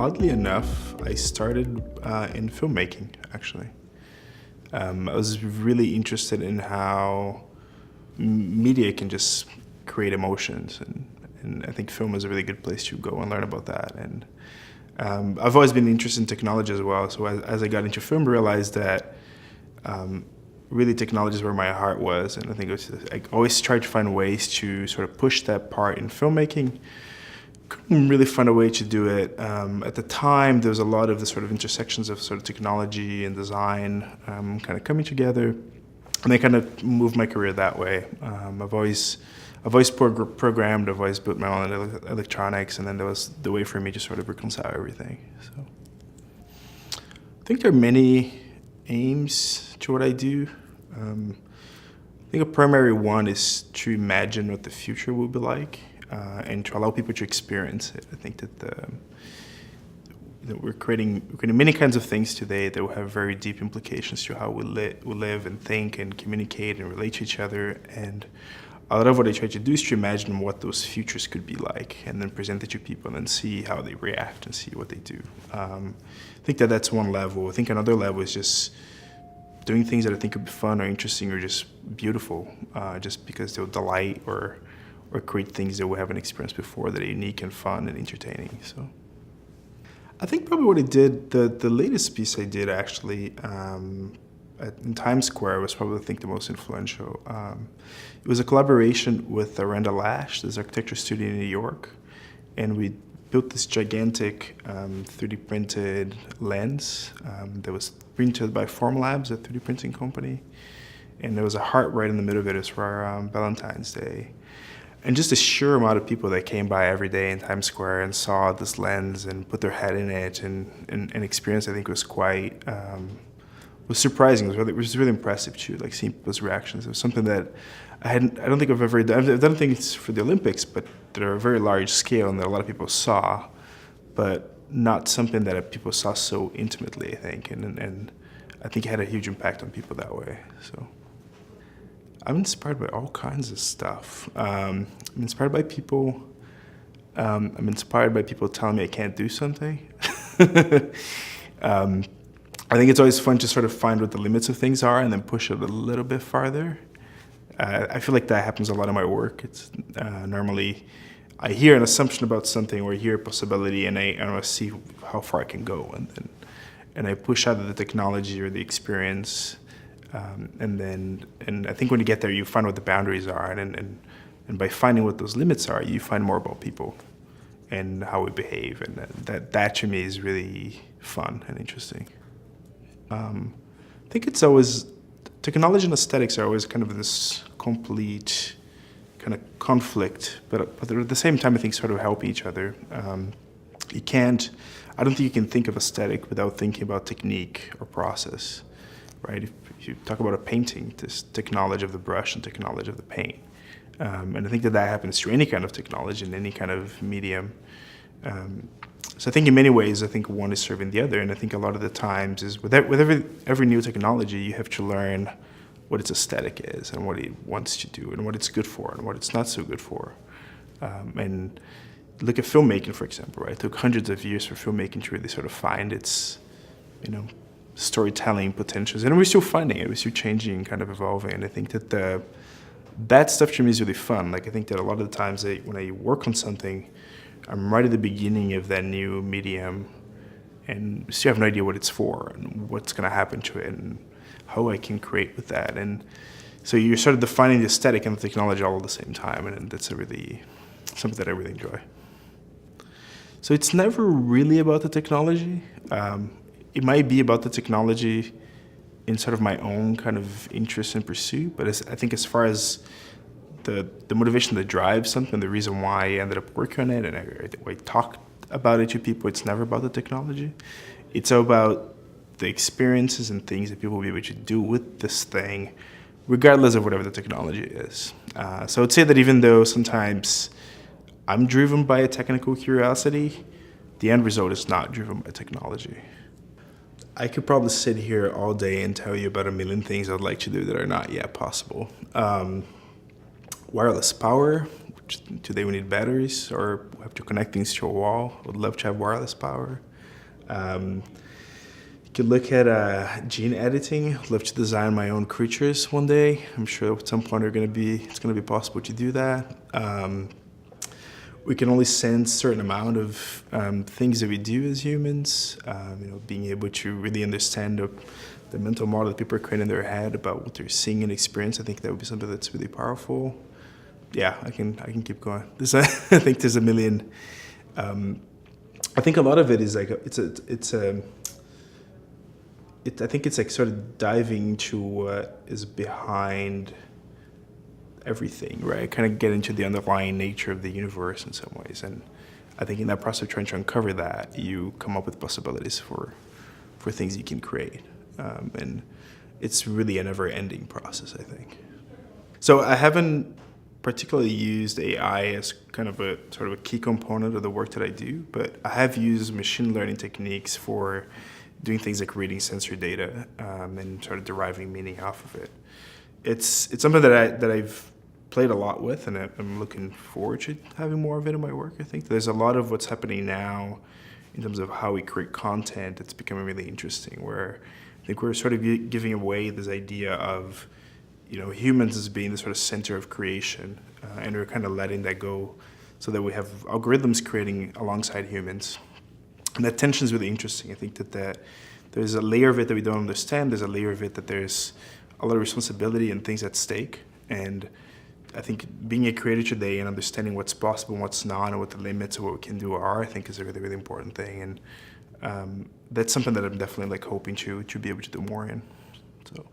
Oddly enough, I started in filmmaking, actually. I was really interested in how media can just create emotions, and I think film is a really good place to go and learn about that. And I've always been interested in technology as well, so as I got into film, I realized that really technology is where my heart was, and I think I always tried to find ways to sort of push that part in filmmaking. Couldn't really find a way to do it. At the time, there was a lot of the sort of intersections of sort of technology and design kind of coming together, and I kind of moved my career that way. I've always programmed, I've always built my own electronics, and then there was the way for me to sort of reconcile everything. So I think there are many aims to what I do. I think a primary one is to imagine what the future will be like. And to allow people to experience it. I think that we're creating many kinds of things today that will have very deep implications to how we live and think and communicate and relate to each other. And a lot of what I try to do is to imagine what those futures could be like, and then present it to people and then see how they react and see what they do. I think that that's one level. I think another level is just doing things that I think would be fun or interesting or just beautiful, just because they'll delight or create things that we haven't experienced before that are unique and fun and entertaining. So I think probably what I did, the latest piece I did actually in Times Square was probably, I think, the most influential. It was a collaboration with Randall Lash, this architecture studio in New York, and we built this gigantic 3D printed lens that was printed by Formlabs, a 3D printing company, and there was a heart right in the middle of it. It was for Valentine's Day. And just the sheer amount of people that came by every day in Times Square and saw this lens and put their head in it and experience, I think, was quite, was surprising. It was really impressive too, like seeing people's reactions. It was something that I don't think I've ever done. I've done things for the Olympics, but they're a very large scale and that a lot of people saw, but not something that people saw so intimately, I think. And I think it had a huge impact on people that way, so. I'm inspired by all kinds of stuff. I'm inspired by people. I'm inspired by people telling me I can't do something. I think it's always fun to sort of find what the limits of things are and then push it a little bit farther. I feel like that happens a lot in my work. It's normally I hear an assumption about something or I hear a possibility and I want to see how far I can go, and I push out of the technology or the experience. And I think when you get there, you find what the boundaries are, and by finding what those limits are, you find more about people and how we behave, and that to me is really fun and interesting. I think it's always, technology and aesthetics are always kind of this complete kind of conflict, but at the same time, I think sort of help each other. I don't think you can think of aesthetic without thinking about technique or process, right? If you talk about a painting, this technology of the brush and technology of the paint. And I think that happens through any kind of technology in any kind of medium. So I think in many ways, I think one is serving the other. And I think a lot of the times is with every new technology, you have to learn what its aesthetic is and what it wants to do and what it's good for and what it's not so good for. And look at filmmaking, for example, right? It took hundreds of years for filmmaking to really sort of find its, storytelling potentials, and we're still finding it. We're still changing, kind of evolving. And I think that that stuff to me is really fun. Like I think that a lot of the times when I work on something, I'm right at the beginning of that new medium, and still have no idea what it's for and what's going to happen to it and how I can create with that. And so you're sort of defining the aesthetic and the technology all at the same time, and that's something that I really enjoy. So it's never really about the technology. It might be about the technology in sort of my own kind of interest and pursuit, but I think as far as the motivation that drives something, the reason why I ended up working on it, and I talk about it to people, it's never about the technology. It's about the experiences and things that people will be able to do with this thing, regardless of whatever the technology is. So I would say that even though sometimes I'm driven by a technical curiosity, the end result is not driven by technology. I could probably sit here all day and tell you about a million things I'd like to do that are not yet possible. Wireless power, which today we need batteries, or we have to connect things to a wall. Would love to have wireless power. You could look at gene editing. I'd love to design my own creatures one day. I'm sure at some point it's gonna be possible to do that. We can only sense a certain amount of things that we do as humans. Being able to really understand the mental model that people are creating in their head about what they're seeing and experience. I think that would be something that's really powerful. Yeah, I can keep going. I think there's a million. I think a lot of it is like I think it's like sort of diving into what is behind everything, right? Kind of get into the underlying nature of the universe in some ways. And I think in that process of trying to uncover that, you come up with possibilities for things you can create. And it's really a never-ending process, I think. So I haven't particularly used AI as kind of a sort of a key component of the work that I do, but I have used machine learning techniques for doing things like reading sensory data and sort of deriving meaning off of it. It's something that I've played a lot with, and I'm looking forward to having more of it in my work. I think there's a lot of what's happening now in terms of how we create content that's becoming really interesting, where I think we're sort of giving away this idea of humans as being the sort of center of creation, and we're kind of letting that go so that we have algorithms creating alongside humans. And that tension is really interesting. I think that there's a layer of it that we don't understand. There's a layer of it that there's a lot of responsibility and things at stake. And I think being a creator today and understanding what's possible and what's not and what the limits of what we can do are, I think is a really, really important thing. And that's something that I'm definitely hoping to be able to do more in. So.